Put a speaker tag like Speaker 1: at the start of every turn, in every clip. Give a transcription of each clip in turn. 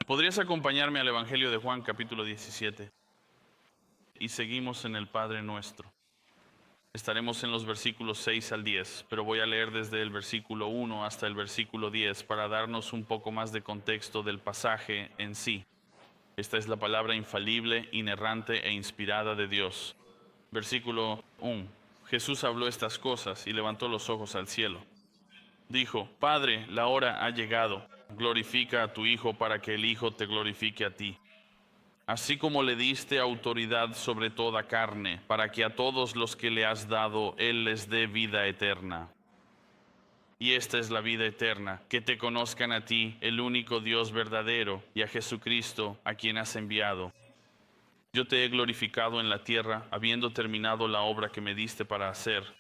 Speaker 1: ¿Podrías acompañarme al Evangelio de Juan, capítulo 17? Y seguimos en el Padre Nuestro. Estaremos en los versículos 6 al 10, pero voy a leer desde el versículo 1 hasta el versículo 10 para darnos un poco más de contexto del pasaje en sí. Esta es la palabra infalible, inerrante e inspirada de Dios. Versículo 1. Jesús habló estas cosas y levantó los ojos al cielo. Dijo: Padre, la hora ha llegado. Glorifica a tu Hijo para que el Hijo te glorifique a ti. Así como le diste autoridad sobre toda carne, para que a todos los que le has dado, Él les dé vida eterna. Y esta es la vida eterna, que te conozcan a ti, el único Dios verdadero, y a Jesucristo, a quien has enviado. Yo te he glorificado en la tierra, habiendo terminado la obra que me diste para hacer.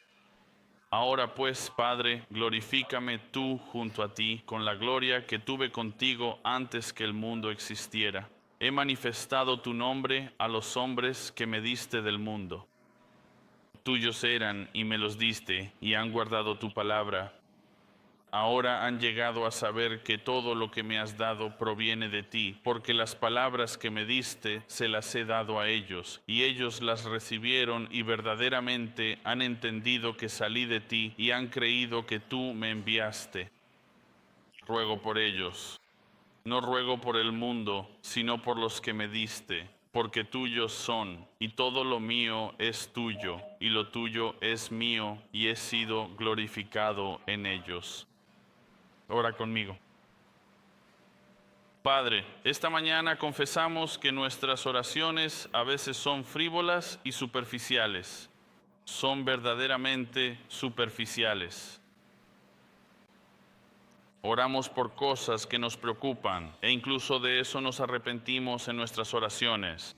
Speaker 1: Ahora pues, Padre, glorifícame tú junto a ti, con la gloria que tuve contigo antes que el mundo existiera. He manifestado tu nombre a los hombres que me diste del mundo. Tuyos eran y me los diste, y han guardado tu palabra. Ahora han llegado a saber que todo lo que me has dado proviene de ti, porque las palabras que me diste se las he dado a ellos, y ellos las recibieron y verdaderamente han entendido que salí de ti y han creído que tú me enviaste. Ruego por ellos. No ruego por el mundo, sino por los que me diste, porque tuyos son, y todo lo mío es tuyo, y lo tuyo es mío, y he sido glorificado en ellos. Ora conmigo. Padre, esta mañana confesamos que nuestras oraciones a veces son frívolas y superficiales. Son verdaderamente superficiales. Oramos por cosas que nos preocupan e incluso de eso nos arrepentimos en nuestras oraciones.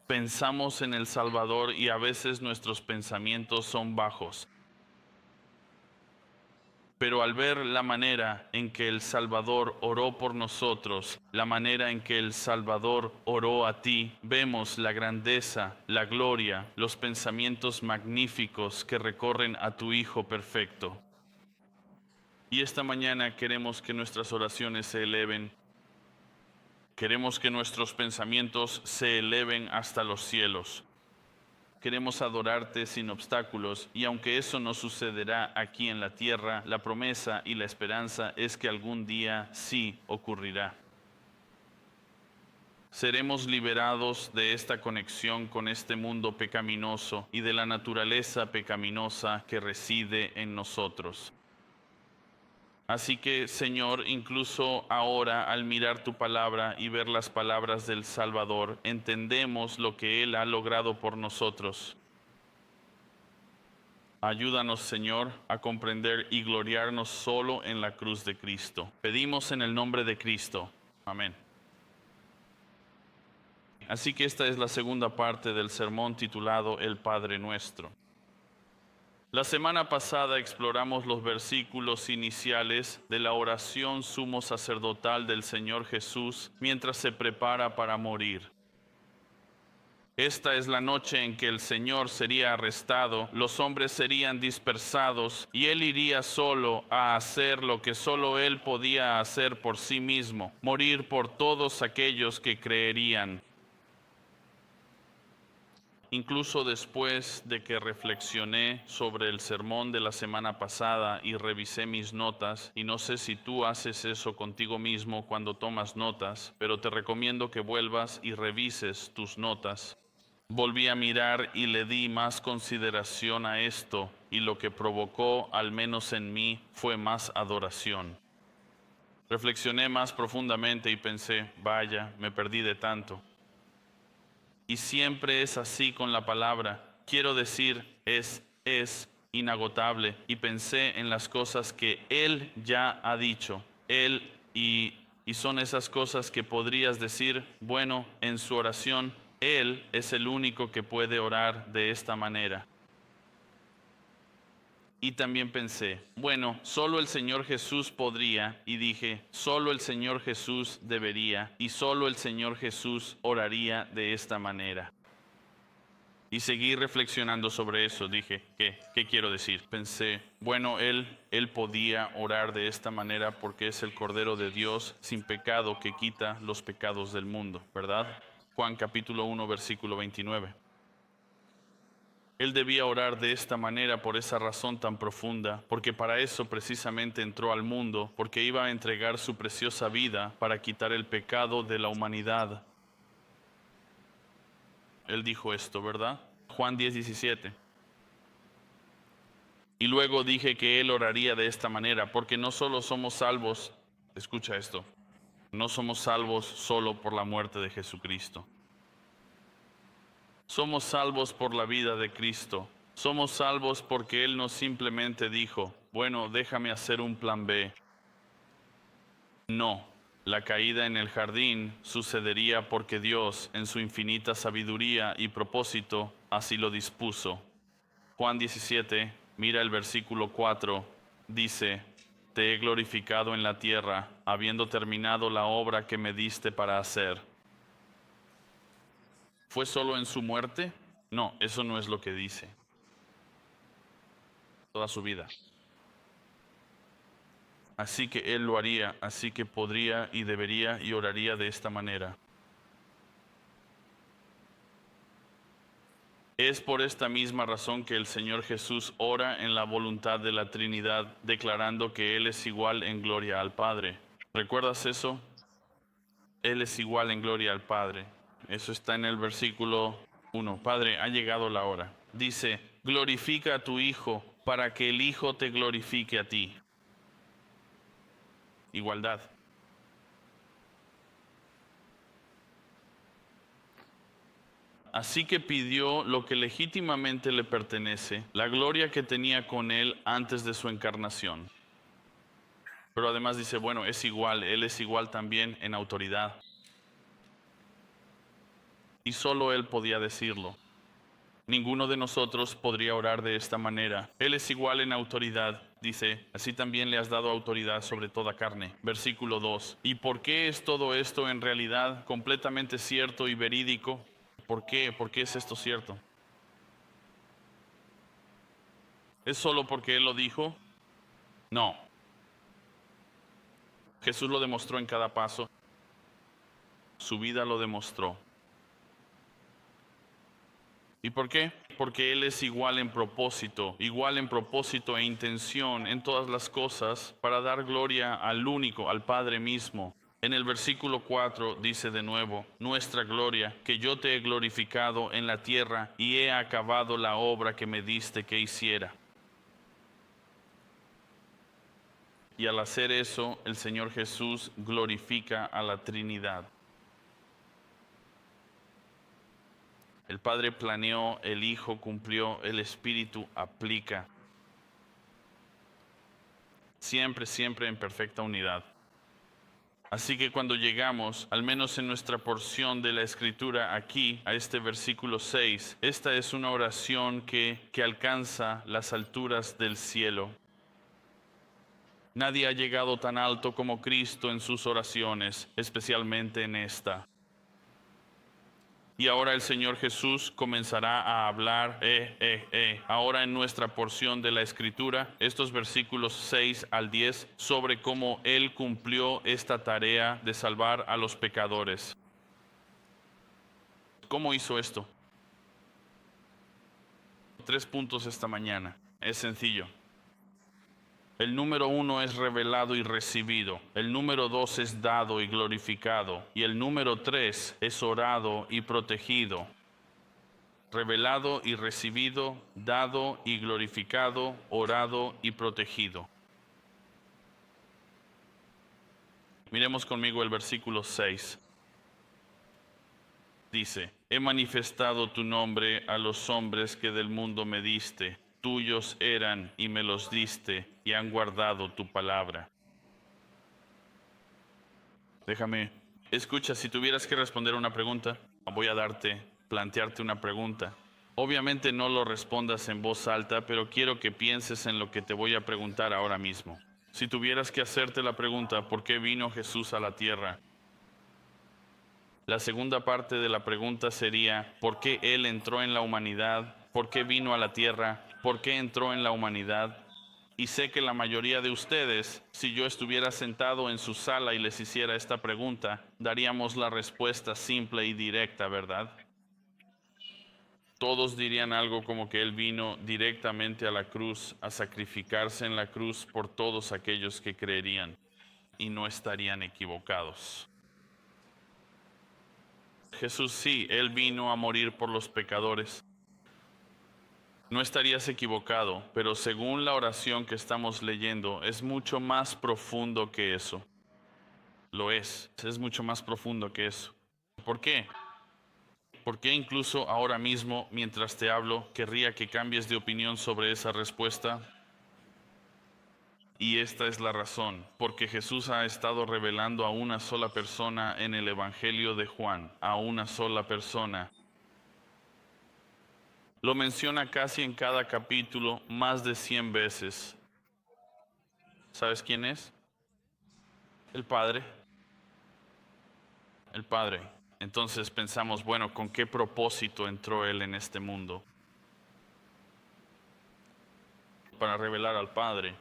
Speaker 1: Pensamos en el Salvador y a veces nuestros pensamientos son bajos. Pero al ver la manera en que el Salvador oró por nosotros, la manera en que el Salvador oró a ti, vemos la grandeza, la gloria, los pensamientos magníficos que recorren a tu Hijo perfecto. Y esta mañana queremos que nuestras oraciones se eleven. Queremos que nuestros pensamientos se eleven hasta los cielos. Queremos adorarte sin obstáculos, y aunque eso no sucederá aquí en la tierra, la promesa y la esperanza es que algún día sí ocurrirá. Seremos liberados de esta conexión con este mundo pecaminoso y de la naturaleza pecaminosa que reside en nosotros. Así que, Señor, incluso ahora al mirar tu palabra y ver las palabras del Salvador, entendemos lo que Él ha logrado por nosotros. Ayúdanos, Señor, a comprender y gloriarnos solo en la cruz de Cristo. Pedimos en el nombre de Cristo. Amén. Así que esta es la segunda parte del sermón titulado El Padre Nuestro. La semana pasada exploramos los versículos iniciales de la oración sumo sacerdotal del Señor Jesús mientras se prepara para morir. Esta es la noche en que el Señor sería arrestado, los hombres serían dispersados y Él iría solo a hacer lo que solo Él podía hacer por sí mismo, morir por todos aquellos que creerían. Incluso después de que reflexioné sobre el sermón de la semana pasada y revisé mis notas, y no sé si tú haces eso contigo mismo cuando tomas notas, pero te recomiendo que vuelvas y revises tus notas. Volví a mirar y le di más consideración a esto, y lo que provocó, al menos en mí, fue más adoración. Reflexioné más profundamente y pensé, vaya, me perdí de tanto. Y siempre es así con la palabra. Quiero decir, es inagotable. Y pensé en las cosas que Él ya ha dicho. Él y son esas cosas que podrías decir, bueno, en su oración, Él es el único que puede orar de esta manera. Y también pensé, bueno, solo el Señor Jesús podría, y dije, solo el Señor Jesús debería, y solo el Señor Jesús oraría de esta manera. Y seguí reflexionando sobre eso. Dije, ¿qué quiero decir? Pensé, bueno, él podía orar de esta manera porque es el Cordero de Dios sin pecado que quita los pecados del mundo, ¿verdad? Juan capítulo 1, versículo 29. Él debía orar de esta manera por esa razón tan profunda, porque para eso precisamente entró al mundo, porque iba a entregar su preciosa vida para quitar el pecado de la humanidad. Él dijo esto, ¿verdad? Juan 10:17. Y luego dije que él oraría de esta manera, porque no solo somos salvos, escucha esto, no somos salvos solo por la muerte de Jesucristo. Somos salvos por la vida de Cristo. Somos salvos porque Él no simplemente dijo, bueno, déjame hacer un plan B. No, la caída en el jardín sucedería porque Dios, en su infinita sabiduría y propósito, así lo dispuso. Juan 17, mira el versículo 4, dice, te he glorificado en la tierra, habiendo terminado la obra que me diste para hacer. ¿Fue solo en su muerte? No, eso no es lo que dice. Toda su vida. Así que Él lo haría, así que podría y debería y oraría de esta manera. Es por esta misma razón que el Señor Jesús ora en la voluntad de la Trinidad, declarando que Él es igual en gloria al Padre. ¿Recuerdas eso? Él es igual en gloria al Padre. Eso está en el versículo 1. Padre, ha llegado la hora. Dice, glorifica a tu Hijo para que el Hijo te glorifique a ti. Igualdad. Así que pidió lo que legítimamente le pertenece, la gloria que tenía con él antes de su encarnación. Pero además dice, bueno, es igual, él es igual también en autoridad. Y solo él podía decirlo. Ninguno de nosotros podría orar de esta manera. Él es igual en autoridad, dice, así también le has dado autoridad sobre toda carne. Versículo 2. ¿Y por qué es todo esto en realidad completamente cierto y verídico? ¿Por qué? ¿Por qué es esto cierto? ¿Es solo porque Él lo dijo? No. Jesús lo demostró en cada paso. Su vida lo demostró. ¿Y por qué? Porque Él es igual en propósito e intención en todas las cosas para dar gloria al único, al Padre mismo. En el versículo 4 dice de nuevo, nuestra gloria, que yo te he glorificado en la tierra y he acabado la obra que me diste que hiciera. Y al hacer eso, el Señor Jesús glorifica a la Trinidad. El Padre planeó, el Hijo cumplió, el Espíritu aplica. Siempre, siempre en perfecta unidad. Así que cuando llegamos, al menos en nuestra porción de la Escritura aquí, a este versículo 6, esta es una oración que alcanza las alturas del cielo. Nadie ha llegado tan alto como Cristo en sus oraciones, especialmente en esta. Y ahora el Señor Jesús comenzará a hablar, ahora en nuestra porción de la Escritura, estos versículos 6 al 10, sobre cómo Él cumplió esta tarea de salvar a los pecadores. ¿Cómo hizo esto? 3 puntos esta mañana. Es sencillo. El número 1 es revelado y recibido. El número 2 es dado y glorificado. Y el número 3 es orado y protegido. Revelado y recibido, dado y glorificado, orado y protegido. Miremos conmigo el versículo 6. Dice, he manifestado tu nombre a los hombres que del mundo me diste. Tuyos eran y me los diste y han guardado tu palabra. Déjame, escucha, si tuvieras que responder una pregunta, voy a plantearte una pregunta. Obviamente no lo respondas en voz alta, pero quiero que pienses en lo que te voy a preguntar ahora mismo. Si tuvieras que hacerte la pregunta, ¿por qué vino Jesús a la tierra? La segunda parte de la pregunta sería, ¿por qué Él entró en la humanidad? ¿Por qué vino a la tierra? ¿Por qué entró en la humanidad? Y sé que la mayoría de ustedes, si yo estuviera sentado en su sala y les hiciera esta pregunta, daríamos la respuesta simple y directa, ¿verdad? Todos dirían algo como que Él vino directamente a la cruz, a sacrificarse en la cruz por todos aquellos que creerían, y no estarían equivocados. Jesús sí, Él vino a morir por los pecadores. No estarías equivocado, pero según la oración que estamos leyendo, es mucho más profundo que eso. Lo es mucho más profundo que eso. ¿Por qué? Porque incluso ahora mismo, mientras te hablo, querría que cambies de opinión sobre esa respuesta. Y esta es la razón, porque Jesús ha estado revelando a una sola persona en el Evangelio de Juan, a una sola persona. Lo menciona casi en cada capítulo más de 100 veces. ¿Sabes quién es? El Padre. El Padre. Entonces pensamos, bueno, ¿con qué propósito entró Él en este mundo? Para revelar al Padre.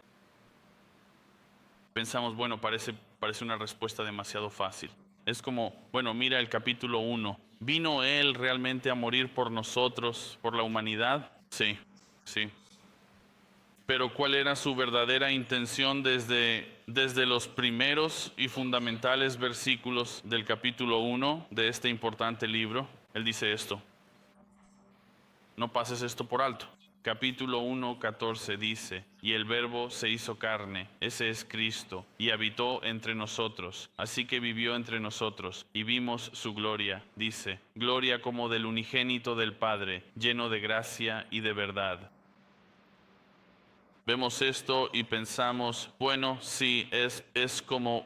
Speaker 1: Pensamos, bueno, parece una respuesta demasiado fácil. Es como, bueno, mira el capítulo 1. ¿Vino Él realmente a morir por nosotros, por la humanidad? Sí, sí. Pero ¿cuál era su verdadera intención desde los primeros y fundamentales versículos del capítulo 1 de este importante libro? Él dice esto. No pases esto por alto. Capítulo 1:14 dice, y el Verbo se hizo carne, ese es Cristo, y habitó entre nosotros, así que vivió entre nosotros, y vimos su gloria, dice, gloria como del unigénito del Padre, lleno de gracia y de verdad. Vemos esto y pensamos, bueno, sí, es como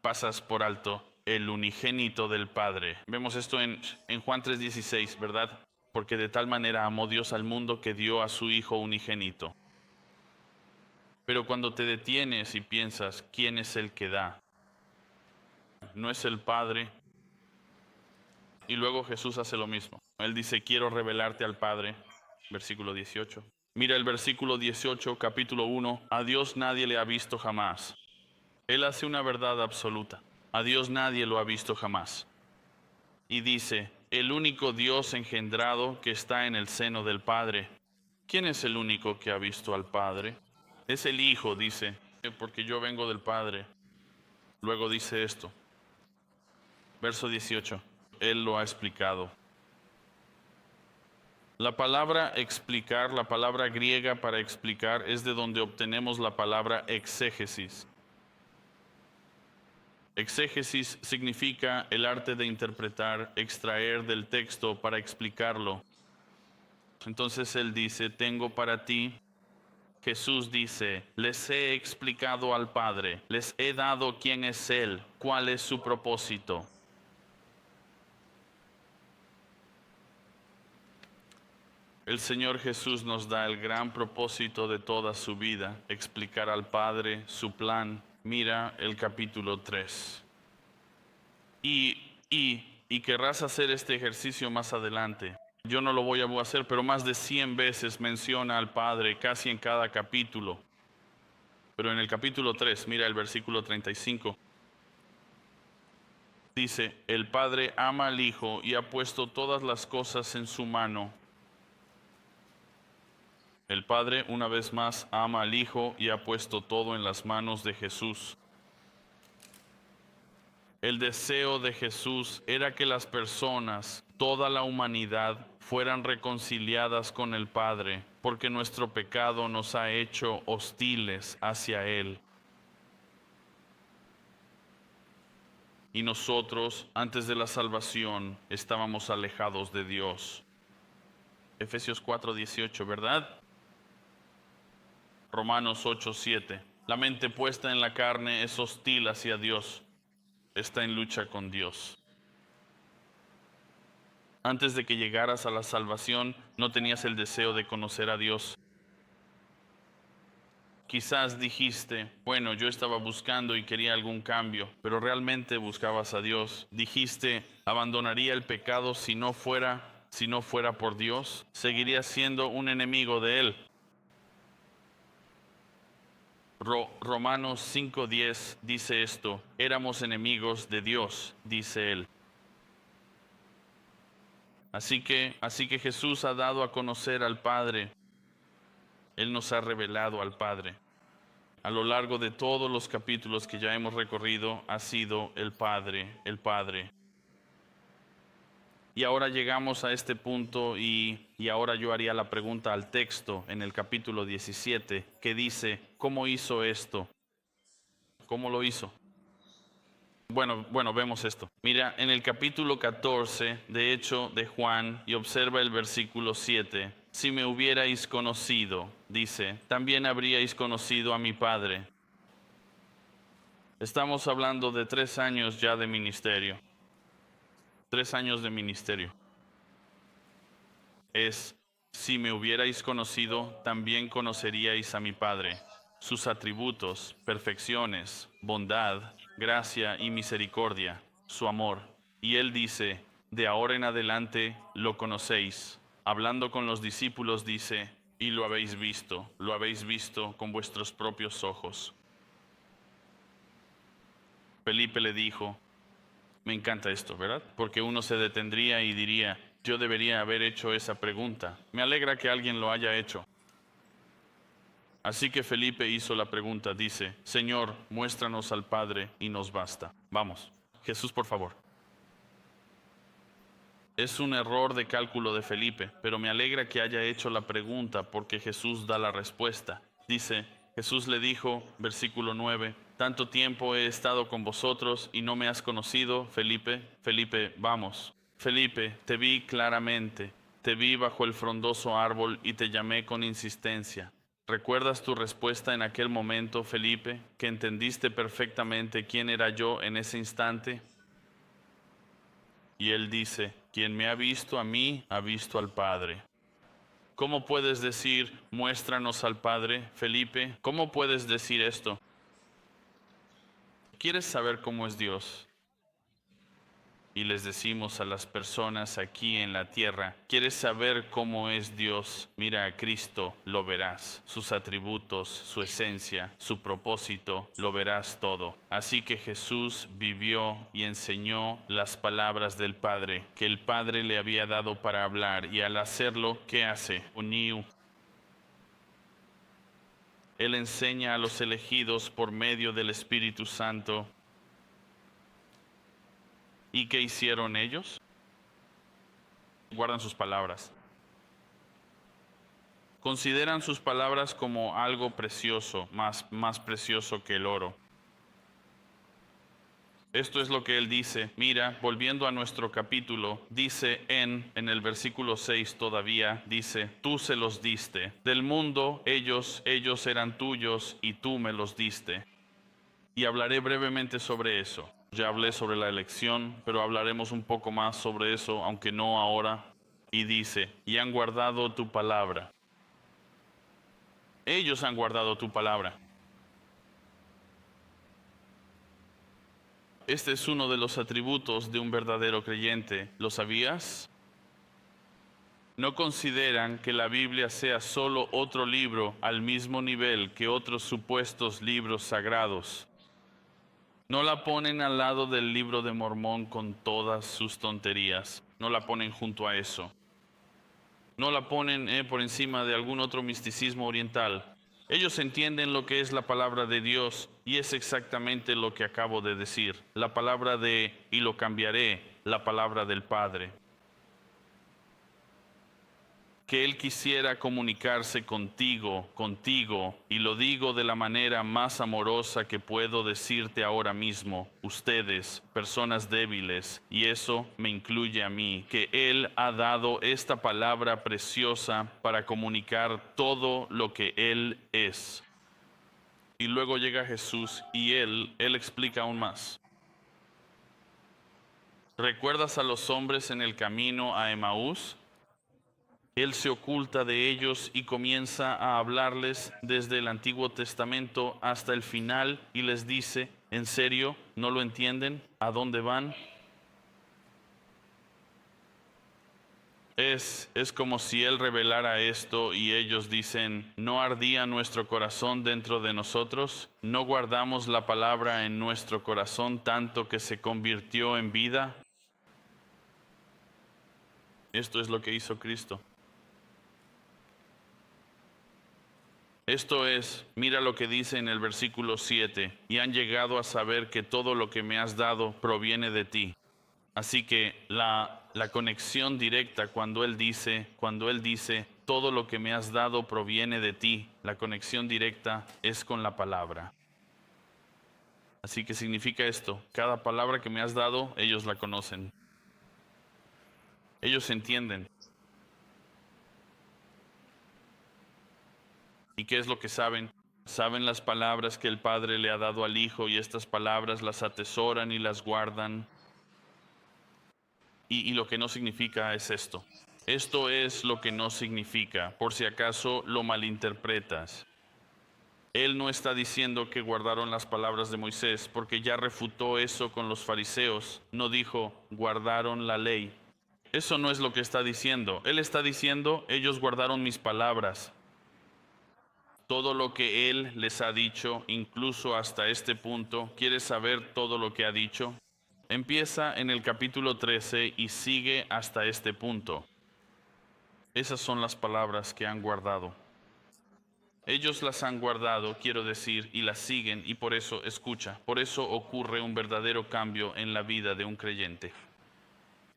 Speaker 1: pasas por alto, el unigénito del Padre. Vemos esto en Juan 3:16, ¿verdad? Porque de tal manera amó Dios al mundo que dio a su Hijo unigénito. Pero cuando te detienes y piensas, ¿quién es el que da? No es el Padre. Y luego Jesús hace lo mismo. Él dice, quiero revelarte al Padre, versículo 18. Mira el versículo 18, capítulo 1. A Dios nadie le ha visto jamás. Él hace una verdad absoluta. A Dios nadie lo ha visto jamás. Y dice, el único Dios engendrado que está en el seno del Padre. ¿Quién es el único que ha visto al Padre? Es el Hijo, dice, porque yo vengo del Padre. Luego dice esto, verso 18. Él lo ha explicado. La palabra explicar, la palabra griega para explicar, es de donde obtenemos la palabra exégesis. Exégesis significa el arte de interpretar, extraer del texto para explicarlo. Entonces él dice, tengo para ti. Jesús dice, les he explicado al Padre, les he dado quién es Él, cuál es su propósito. El Señor Jesús nos da el gran propósito de toda su vida, explicar al Padre su plan. Mira el capítulo 3. Y querrás hacer este ejercicio más adelante. Yo no lo voy a hacer, pero más de 100 veces menciona al Padre, casi en cada capítulo. Pero en el capítulo 3, mira el versículo 35. Dice, el Padre ama al Hijo y ha puesto todas las cosas en su mano. El Padre, una vez más, ama al Hijo y ha puesto todo en las manos de Jesús. El deseo de Jesús era que las personas, toda la humanidad, fueran reconciliadas con el Padre, porque nuestro pecado nos ha hecho hostiles hacia Él. Y nosotros, antes de la salvación, estábamos alejados de Dios. Efesios 4:18, ¿verdad? Romanos 8:7. La mente puesta en la carne es hostil hacia Dios. Está en lucha con Dios. Antes de que llegaras a la salvación, no tenías el deseo de conocer a Dios. Quizás dijiste, bueno, yo estaba buscando y quería algún cambio, pero realmente buscabas a Dios. Dijiste, abandonaría el pecado si no fuera por Dios, seguiría siendo un enemigo de Él. Romanos 5:10 dice esto, éramos enemigos de Dios, dice Él. Así que Jesús ha dado a conocer al Padre. Él nos ha revelado al Padre. A lo largo de todos los capítulos que ya hemos recorrido, ha sido el Padre, el Padre. Y ahora llegamos a este punto y ahora yo haría la pregunta al texto en el capítulo 17, que dice, ¿cómo hizo esto? ¿Cómo lo hizo? Bueno, vemos esto. Mira, en el capítulo 14, de hecho, de Juan, y observa el versículo 7. Si me hubierais conocido, dice, también habríais conocido a mi Padre. Estamos hablando de 3 años ya de ministerio. 3 años de ministerio. Si me hubierais conocido, también conoceríais a mi Padre. Sus atributos, perfecciones, bondad, gracia y misericordia, su amor. Y él dice, de ahora en adelante lo conocéis. Hablando con los discípulos dice, y lo habéis visto con vuestros propios ojos. Felipe le dijo, me encanta esto, ¿verdad? Porque uno se detendría y diría, yo debería haber hecho esa pregunta. Me alegra que alguien lo haya hecho. Así que Felipe hizo la pregunta, dice, Señor, muéstranos al Padre y nos basta. Vamos, Jesús, por favor. Es un error de cálculo de Felipe, pero me alegra que haya hecho la pregunta porque Jesús da la respuesta. Dice, Jesús le dijo, versículo 9, tanto tiempo he estado con vosotros y no me has conocido, Felipe. Felipe, vamos. Felipe, te vi claramente, te vi bajo el frondoso árbol y te llamé con insistencia. ¿Recuerdas tu respuesta en aquel momento, Felipe, que entendiste perfectamente quién era yo en ese instante? Y él dice, quien me ha visto a mí, ha visto al Padre. ¿Cómo puedes decir, muéstranos al Padre, Felipe? ¿Cómo puedes decir esto? ¿Quieres saber cómo es Dios? Y les decimos a las personas aquí en la tierra, ¿quieres saber cómo es Dios? Mira a Cristo, lo verás, sus atributos, su esencia, su propósito, lo verás todo. Así que Jesús vivió y enseñó las palabras del Padre, que el Padre le había dado para hablar, y al hacerlo, ¿qué hace? Unió. Él enseña a los elegidos por medio del Espíritu Santo. ¿Y qué hicieron ellos? Guardan sus palabras. Consideran sus palabras como algo precioso, más precioso que el oro. Esto es lo que él dice. Mira, volviendo a nuestro capítulo, dice en el versículo 6 todavía, dice, tú se los diste. Del mundo ellos eran tuyos y tú me los diste. Y hablaré brevemente sobre eso. Ya hablé sobre la elección, pero hablaremos un poco más sobre eso, aunque no ahora. Y dice, y han guardado tu palabra. Ellos han guardado tu palabra. Este es uno de los atributos de un verdadero creyente. ¿Lo sabías? No consideran que la Biblia sea solo otro libro al mismo nivel que otros supuestos libros sagrados. No la ponen al lado del libro de Mormón con todas sus tonterías. No la ponen junto a eso. No la ponen por encima de algún otro misticismo oriental. Ellos entienden lo que es la palabra de Dios y es exactamente lo que acabo de decir. La palabra de, y lo cambiaré, la palabra del Padre. Que Él quisiera comunicarse contigo, y lo digo de la manera más amorosa que puedo decirte ahora mismo, ustedes, personas débiles, y eso me incluye a mí, que Él ha dado esta palabra preciosa para comunicar todo lo que Él es. Y luego llega Jesús y Él explica aún más. ¿Recuerdas a los hombres en el camino a Emaús? Él se oculta de ellos y comienza a hablarles desde el Antiguo Testamento hasta el final y les dice, ¿en serio? ¿No lo entienden? ¿A dónde van? Es como si Él revelara esto y ellos dicen, ¿no ardía nuestro corazón dentro de nosotros? ¿No guardamos la palabra en nuestro corazón tanto que se convirtió en vida? Esto es lo que hizo Cristo. Esto es, mira lo que dice en el versículo 7, y han llegado a saber que todo lo que me has dado proviene de ti. Así que la conexión directa cuando Él dice, todo lo que me has dado proviene de ti, la conexión directa es con la palabra. Así que significa esto, cada palabra que me has dado, ellos la conocen. Ellos entienden. ¿Y qué es lo que saben? Saben las palabras que el Padre le ha dado al Hijo y estas palabras las atesoran y las guardan. Y lo que no significa es esto. Esto es lo que no significa, por si acaso lo malinterpretas. Él no está diciendo que guardaron las palabras de Moisés, porque ya refutó eso con los fariseos. No dijo, guardaron la ley. Eso no es lo que está diciendo. Él está diciendo, ellos guardaron mis palabras. Todo lo que Él les ha dicho, incluso hasta este punto, ¿quieres saber todo lo que ha dicho? Empieza en el capítulo 13 y sigue hasta este punto. Esas son las palabras que han guardado. Ellos las han guardado, quiero decir, y las siguen, y por eso, escucha, por eso ocurre un verdadero cambio en la vida de un creyente.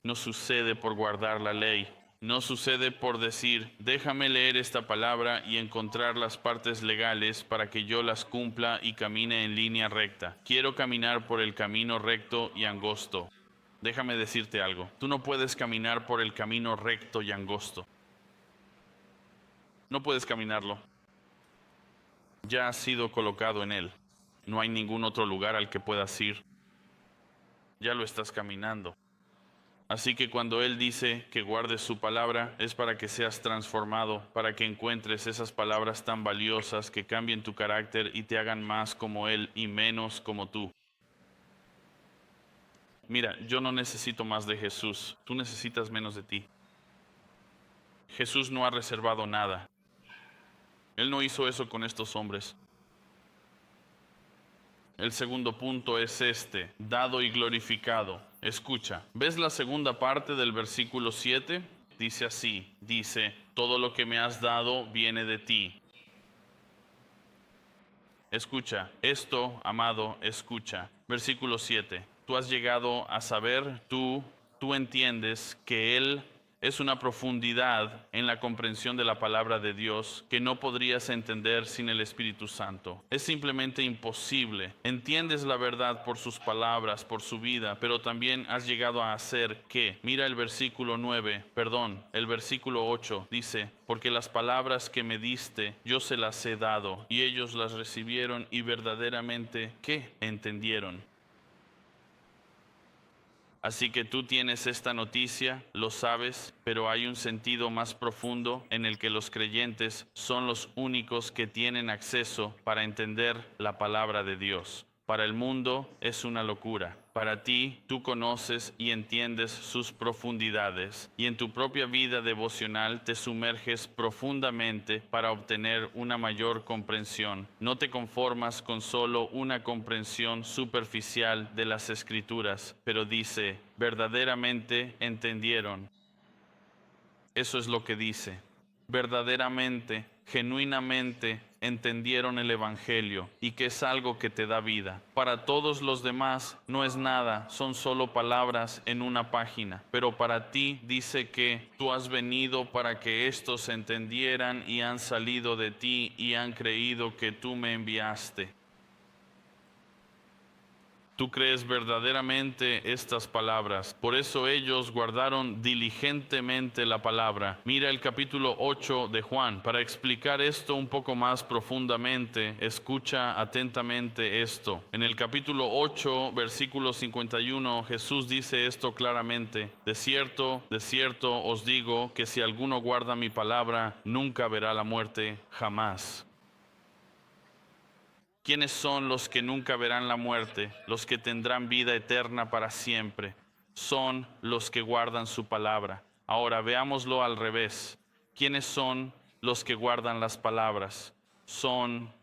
Speaker 1: No sucede por guardar la ley, no sucede por decir, déjame leer esta palabra y encontrar las partes legales para que yo las cumpla y camine en línea recta. Quiero caminar por el camino recto y angosto. Déjame decirte algo, tú no puedes caminar por el camino recto y angosto. No puedes caminarlo. Ya has sido colocado en él. No hay ningún otro lugar al que puedas ir. Ya lo estás caminando. Así que cuando Él dice que guardes su palabra, es para que seas transformado, para que encuentres esas palabras tan valiosas que cambien tu carácter y te hagan más como Él y menos como tú. Mira, yo no necesito más de Jesús, tú necesitas menos de ti. Jesús no ha reservado nada. Él no hizo eso con estos hombres. El segundo punto es este, dado y glorificado. Escucha, ¿ves la segunda parte del versículo 7? Dice así, dice, todo lo que me has dado viene de ti. Escucha, esto, amado, escucha. Versículo 7, tú has llegado a saber, tú entiendes que Él es una profundidad en la comprensión de la palabra de Dios que no podrías entender sin el Espíritu Santo. Es simplemente imposible. Entiendes la verdad por sus palabras, por su vida, pero también has llegado a hacer que, mira el versículo 8, dice, porque las palabras que me diste, yo se las he dado, y ellos las recibieron y verdaderamente, ¿qué? Entendieron. Así que tú tienes esta noticia, lo sabes, pero hay un sentido más profundo en el que los creyentes son los únicos que tienen acceso para entender la palabra de Dios. Para el mundo es una locura. Para ti, tú conoces y entiendes sus profundidades y en tu propia vida devocional te sumerges profundamente para obtener una mayor comprensión. No te conformas con solo una comprensión superficial de las Escrituras, pero dice, verdaderamente entendieron. Eso es lo que dice. Verdaderamente, genuinamente entendieron el Evangelio y que es algo que te da vida. Para todos los demás no es nada, son solo palabras en una página. Pero para ti dice que tú has venido para que estos entendieran y han salido de ti y han creído que tú me enviaste. Tú crees verdaderamente estas palabras. Por eso ellos guardaron diligentemente la palabra. Mira el capítulo 8 de Juan. Para explicar esto un poco más profundamente, escucha atentamente esto. En el capítulo 8, versículo 51, Jesús dice esto claramente. De cierto os digo que si alguno guarda mi palabra, nunca verá la muerte, jamás. ¿Quiénes son los que nunca verán la muerte, los que tendrán vida eterna para siempre? Son los que guardan su palabra. Ahora veámoslo al revés. ¿Quiénes son los que guardan las palabras? Son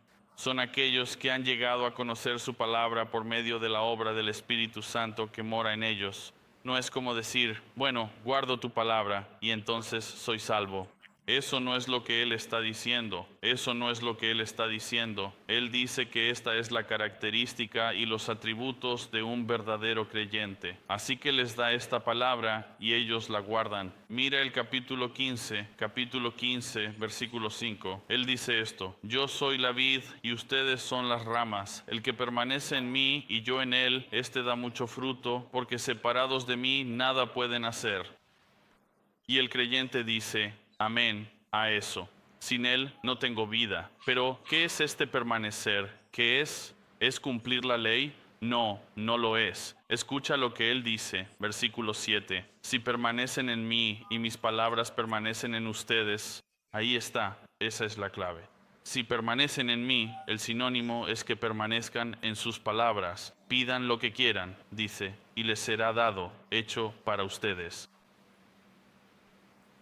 Speaker 1: aquellos que han llegado a conocer su palabra por medio de la obra del Espíritu Santo que mora en ellos. No es como decir, bueno, guardo tu palabra y entonces soy salvo. Eso no es lo que Él está diciendo. Eso no es lo que Él está diciendo. Él dice que esta es la característica y los atributos de un verdadero creyente. Así que les da esta palabra y ellos la guardan. Mira el capítulo 15, versículo 5. Él dice esto: Yo soy la vid y ustedes son las ramas. El que permanece en mí y yo en él, éste da mucho fruto, porque separados de mí nada pueden hacer. Y el creyente dice: amén a eso. Sin Él no tengo vida. Pero, ¿qué es este permanecer? ¿Qué es? ¿Es cumplir la ley? No, no lo es. Escucha lo que Él dice, versículo 7. Si permanecen en mí y mis palabras permanecen en ustedes, ahí está, esa es la clave. Si permanecen en mí, el sinónimo es que permanezcan en sus palabras. Pidan lo que quieran, dice, y les será dado, hecho para ustedes.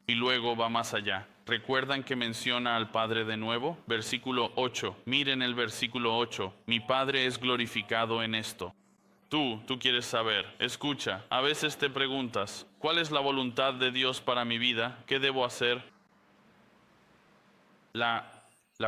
Speaker 1: Y luego va más allá. ¿Recuerdan que menciona al Padre de nuevo? Versículo 8. Miren el versículo 8. Mi Padre es glorificado en esto. Tú quieres saber. Escucha, a veces te preguntas, ¿cuál es la voluntad de Dios para mi vida? ¿Qué debo hacer? La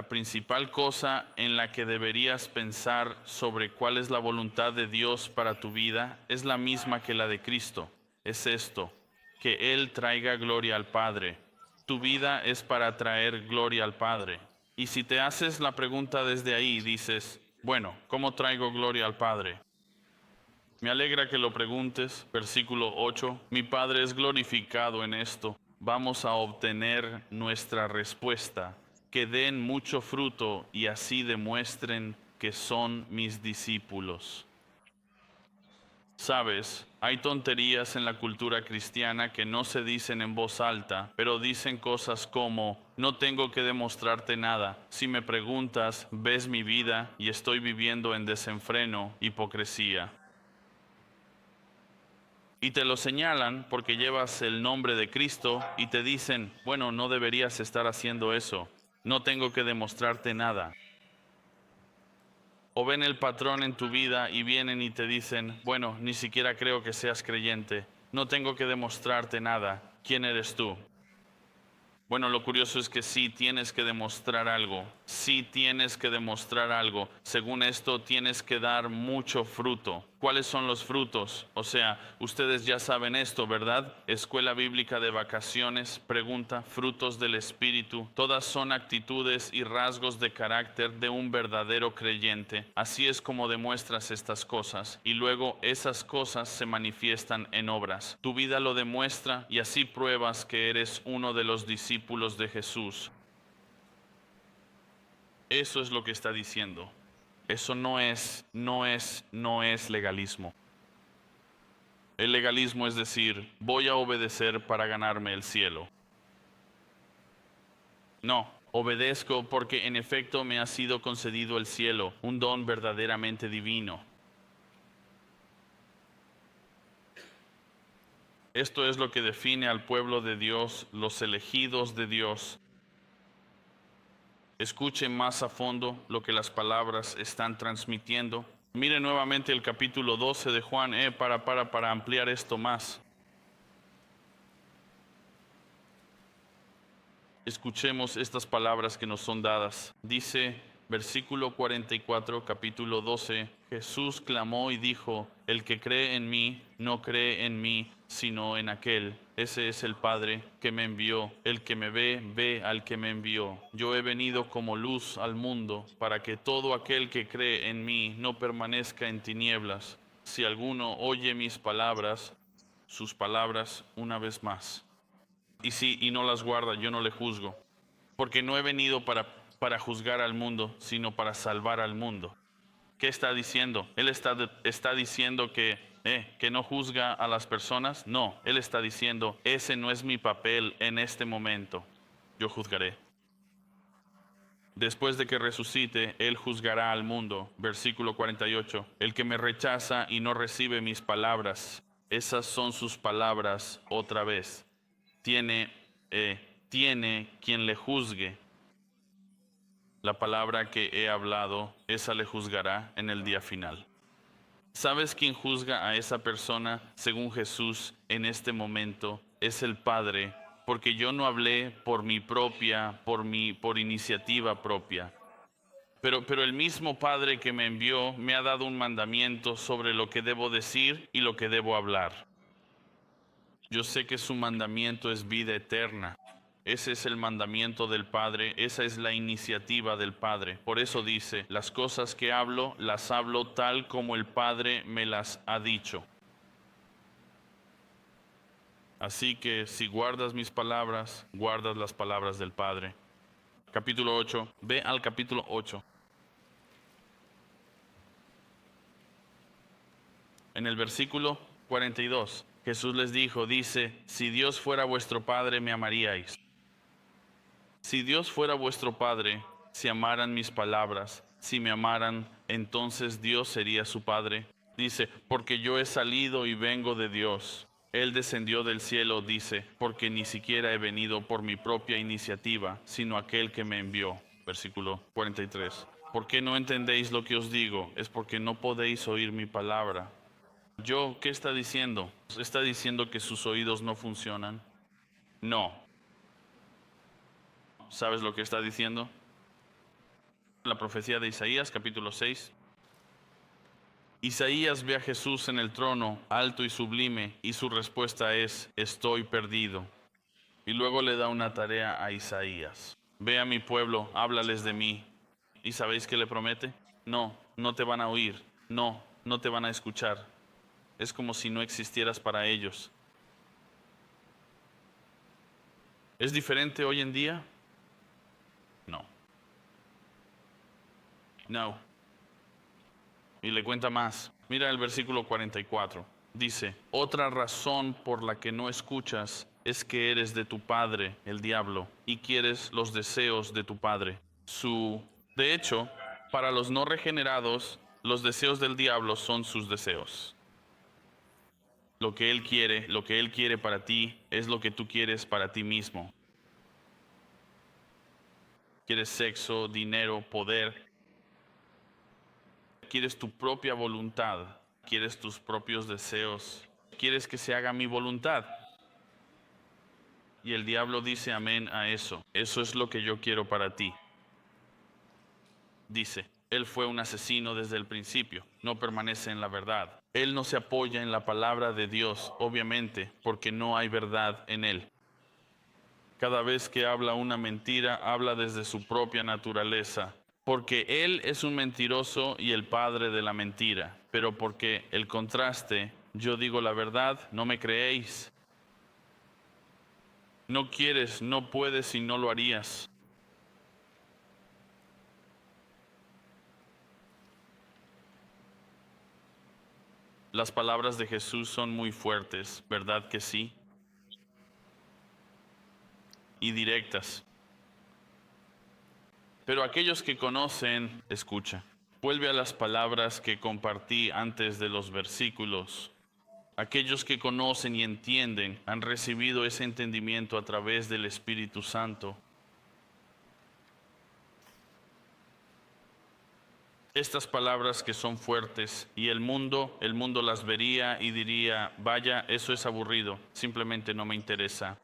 Speaker 1: principal cosa en la que deberías pensar sobre cuál es la voluntad de Dios para tu vida es la misma que la de Cristo. Es esto: que Él traiga gloria al Padre. Tu vida es para traer gloria al Padre. Y si te haces la pregunta desde ahí, dices, bueno, ¿cómo traigo gloria al Padre? Me alegra que lo preguntes. Versículo 8. Mi Padre es glorificado en esto. Vamos a obtener nuestra respuesta: que den mucho fruto y así demuestren que son mis discípulos. Sabes, hay tonterías en la cultura cristiana que no se dicen en voz alta, pero dicen cosas como: no tengo que demostrarte nada. Si me preguntas, ves mi vida y estoy viviendo en desenfreno, hipocresía. Y te lo señalan porque llevas el nombre de Cristo y te dicen, bueno, no deberías estar haciendo eso. No tengo que demostrarte nada. O ven el patrón en tu vida y vienen y te dicen, bueno, ni siquiera creo que seas creyente. No tengo que demostrarte nada. ¿Quién eres tú? Bueno, lo curioso es que sí tienes que demostrar algo. Sí tienes que demostrar algo. Según esto, tienes que dar mucho fruto. ¿Cuáles son los frutos? O sea, ustedes ya saben esto, ¿verdad? Escuela Bíblica de Vacaciones pregunta: frutos del Espíritu. Todas son actitudes y rasgos de carácter de un verdadero creyente. Así es como demuestras estas cosas. Y luego esas cosas se manifiestan en obras. Tu vida lo demuestra y así pruebas que eres uno de los discípulos de Jesús. Eso es lo que está diciendo. Eso no es legalismo. El legalismo es decir, voy a obedecer para ganarme el cielo. No, obedezco porque en efecto me ha sido concedido el cielo, un don verdaderamente divino. Esto es lo que define al pueblo de Dios, los elegidos de Dios. Escuchen más a fondo lo que las palabras están transmitiendo. Mire nuevamente el capítulo 12 de Juan, para ampliar esto más. Escuchemos estas palabras que nos son dadas. Dice, versículo 44, capítulo 12, Jesús clamó y dijo: el que cree en mí, no cree en mí, sino en aquel. Ese es el Padre que me envió. El que me ve, ve al que me envió. Yo he venido como luz al mundo, para que todo aquel que cree en mí no permanezca en tinieblas. si alguno oye mis palabras, sus palabras una vez más, y no las guarda, yo no le juzgo, porque no he venido para juzgar al mundo, sino para salvar al mundo. ¿Qué está diciendo? Él está diciendo que no juzga a las personas. No, él está diciendo, ese no es mi papel en este momento. Yo juzgaré. Después de que resucite, él juzgará al mundo. Versículo 48. El que me rechaza y no recibe mis palabras, esas son sus palabras otra vez. Tiene quien le juzgue. La palabra que he hablado, esa le juzgará en el día final. ¿Sabes quién juzga a esa persona según Jesús en este momento? Es el Padre, porque yo no hablé por por iniciativa propia. Pero el mismo Padre que me envió me ha dado un mandamiento sobre lo que debo decir y lo que debo hablar. Yo sé que su mandamiento es vida eterna. Ese es el mandamiento del Padre, esa es la iniciativa del Padre. Por eso dice, las cosas que hablo, las hablo tal como el Padre me las ha dicho. Así que si guardas mis palabras, guardas las palabras del Padre. Capítulo 8, ve al capítulo 8. En el versículo 42, Jesús les dice, si Dios fuera vuestro Padre, me amaríais. Si Dios fuera vuestro Padre, si amaran mis palabras, si me amaran, entonces Dios sería su Padre. Dice, porque yo he salido y vengo de Dios. Él descendió del cielo, dice, porque ni siquiera he venido por mi propia iniciativa, sino aquel que me envió. Versículo 43. ¿Por qué no entendéis lo que os digo? Es porque no podéis oír mi palabra. ¿Qué está diciendo? ¿Está diciendo que sus oídos no funcionan? No. ¿Sabes lo que está diciendo? La profecía de Isaías, capítulo 6. Isaías ve a Jesús en el trono, alto y sublime, y su respuesta es, estoy perdido. Y luego le da una tarea a Isaías. Ve a mi pueblo, háblales de mí. ¿Y sabéis qué le promete? No, no te van a oír. No, no te van a escuchar. Es como si no existieras para ellos. ¿Es diferente hoy en día? No. No. Y le cuenta más. Mira el versículo 44. Dice, otra razón por la que no escuchas es que eres de tu padre, el diablo, y quieres los deseos de tu padre. De hecho, para los no regenerados, los deseos del diablo son sus deseos. Lo que él quiere para ti, es lo que tú quieres para ti mismo. Quieres sexo, dinero, poder. Quieres tu propia voluntad, quieres tus propios deseos, quieres que se haga mi voluntad. Y el diablo dice amén a eso. Eso es lo que yo quiero para ti. Dice, él fue un asesino desde el principio, no permanece en la verdad. Él no se apoya en la palabra de Dios, obviamente, porque no hay verdad en él. Cada vez que habla una mentira, habla desde su propia naturaleza, porque él es un mentiroso y el padre de la mentira. Pero porque el contraste, yo digo la verdad, no me creéis. No quieres, no puedes y no lo harías. Las palabras de Jesús son muy fuertes, ¿verdad que sí? Y directas. Pero aquellos que conocen, escucha. Vuelve a las palabras que compartí antes de los versículos. Aquellos que conocen y entienden han recibido ese entendimiento a través del Espíritu Santo. Estas palabras que son fuertes y el mundo las vería y diría, vaya, eso es aburrido, simplemente no me interesa.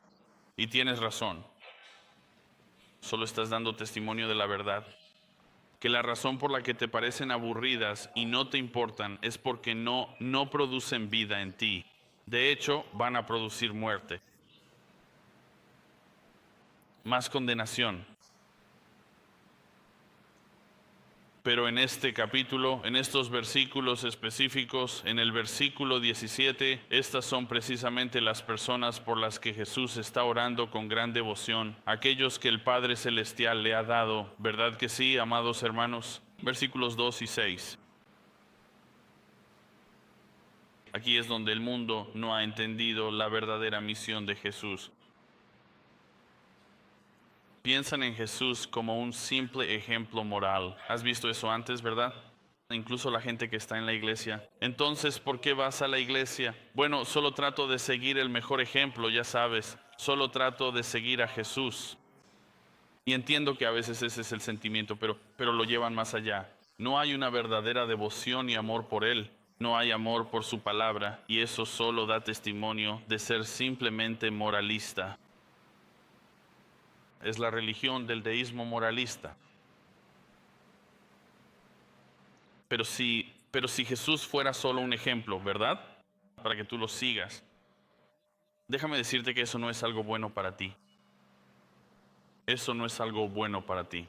Speaker 1: Y tienes razón. Solo estás dando testimonio de la verdad. Que la razón por la que te parecen aburridas y no te importan es porque no producen vida en ti. De hecho, van a producir muerte. Más condenación. Pero en este capítulo, en estos versículos específicos, en el versículo 17, estas son precisamente las personas por las que Jesús está orando con gran devoción, aquellos que el Padre Celestial le ha dado, ¿verdad que sí, amados hermanos? Versículos 2 y 6. Aquí es donde el mundo no ha entendido la verdadera misión de Jesús. Piensan en Jesús como un simple ejemplo moral. ¿Has visto eso antes, verdad? Incluso la gente que está en la iglesia. Entonces, ¿por qué vas a la iglesia? Bueno, solo trato de seguir el mejor ejemplo, ya sabes. Solo trato de seguir a Jesús. Y entiendo que a veces ese es el sentimiento, pero lo llevan más allá. No hay una verdadera devoción y amor por Él. No hay amor por su palabra. Y eso solo da testimonio de ser simplemente moralista. Es la religión del deísmo moralista. Pero si Jesús fuera solo un ejemplo, ¿verdad? Para que tú lo sigas. Déjame decirte que eso no es algo bueno para ti. Eso no es algo bueno para ti.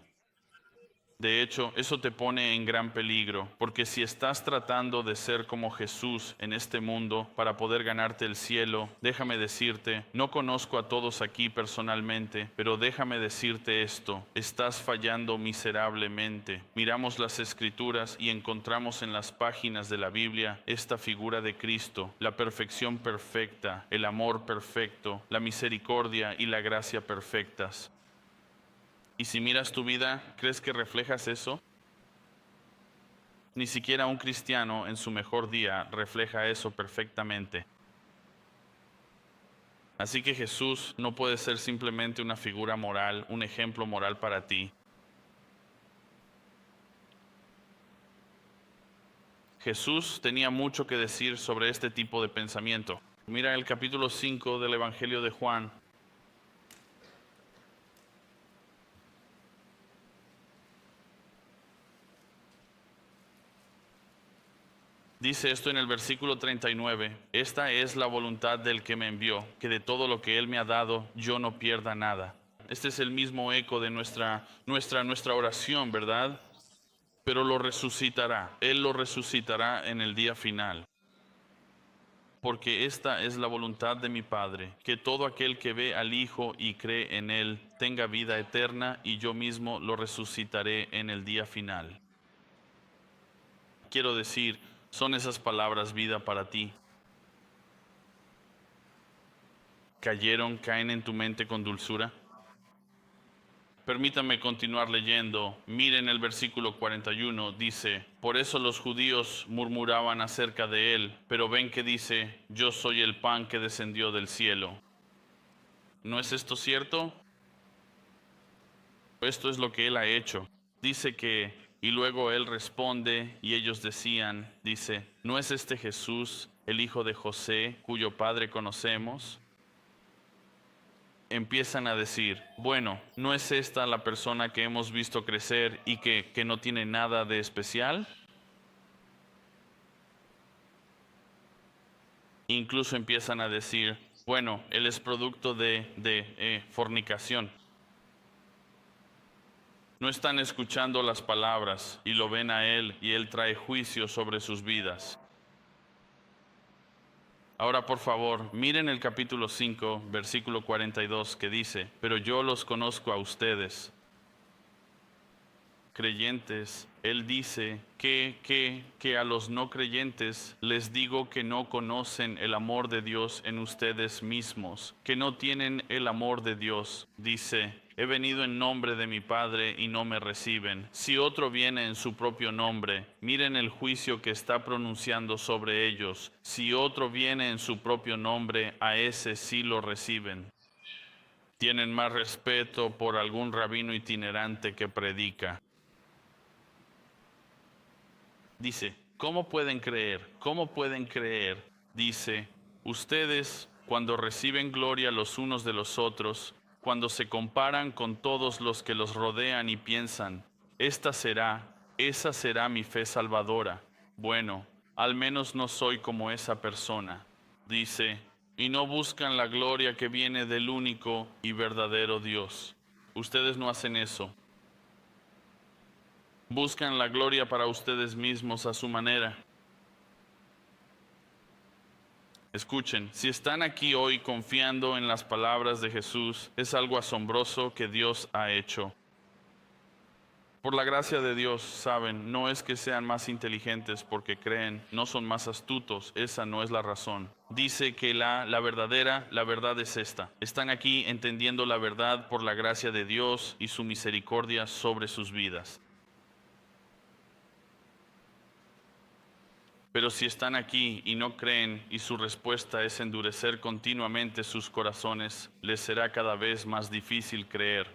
Speaker 1: De hecho, eso te pone en gran peligro, porque si estás tratando de ser como Jesús en este mundo para poder ganarte el cielo, déjame decirte, no conozco a todos aquí personalmente, pero déjame decirte esto, estás fallando miserablemente. Miramos las Escrituras y encontramos en las páginas de la Biblia esta figura de Cristo, la perfección perfecta, el amor perfecto, la misericordia y la gracia perfectas. Y si miras tu vida, ¿crees que reflejas eso? Ni siquiera un cristiano en su mejor día refleja eso perfectamente. Así que Jesús no puede ser simplemente una figura moral, un ejemplo moral para ti. Jesús tenía mucho que decir sobre este tipo de pensamiento. Mira el capítulo 5 del Evangelio de Juan. Dice esto en el versículo 39, esta es la voluntad del que me envió, que de todo lo que Él me ha dado, yo no pierda nada. Este es el mismo eco de nuestra oración, ¿verdad? Pero lo resucitará, Él lo resucitará en el día final. Porque esta es la voluntad de mi Padre, que todo aquel que ve al Hijo y cree en Él tenga vida eterna, y yo mismo lo resucitaré en el día final. Quiero decir, ¿son esas palabras vida para ti? ¿Caen en tu mente con dulzura? Permítame continuar leyendo. Miren el versículo 41, dice, por eso los judíos murmuraban acerca de él, pero ven que dice, yo soy el pan que descendió del cielo. ¿No es esto cierto? Esto es lo que él ha hecho. Dice que, y luego él responde, y ellos decían, dice, ¿no es este Jesús, el hijo de José, cuyo padre conocemos? Empiezan a decir, bueno, ¿no es esta la persona que hemos visto crecer y que no tiene nada de especial? Incluso empiezan a decir, bueno, él es producto de fornicación. No están escuchando las palabras y lo ven a él y él trae juicio sobre sus vidas. Ahora, por favor, miren el capítulo 5, versículo 42, que dice, pero yo los conozco a ustedes, creyentes. Él dice que a los no creyentes les digo que no conocen el amor de Dios en ustedes mismos, que no tienen el amor de Dios. Dice, he venido en nombre de mi Padre y no me reciben. Si otro viene en su propio nombre, miren el juicio que está pronunciando sobre ellos. Si otro viene en su propio nombre, a ese sí lo reciben. Tienen más respeto por algún rabino itinerante que predica. Dice, ¿cómo pueden creer? ¿Cómo pueden creer? Dice, ustedes cuando reciben gloria los unos de los otros, cuando se comparan con todos los que los rodean y piensan, esa será mi fe salvadora. Bueno, al menos no soy como esa persona. Dice, y no buscan la gloria que viene del único y verdadero Dios. Ustedes no hacen eso. Buscan la gloria para ustedes mismos a su manera. Escuchen, si están aquí hoy confiando en las palabras de Jesús, es algo asombroso que Dios ha hecho. Por la gracia de Dios, saben, no es que sean más inteligentes porque creen, no son más astutos, esa no es la razón. Dice que la verdad es esta. Están aquí entendiendo la verdad por la gracia de Dios y su misericordia sobre sus vidas. Pero si están aquí y no creen y su respuesta es endurecer continuamente sus corazones, les será cada vez más difícil creer.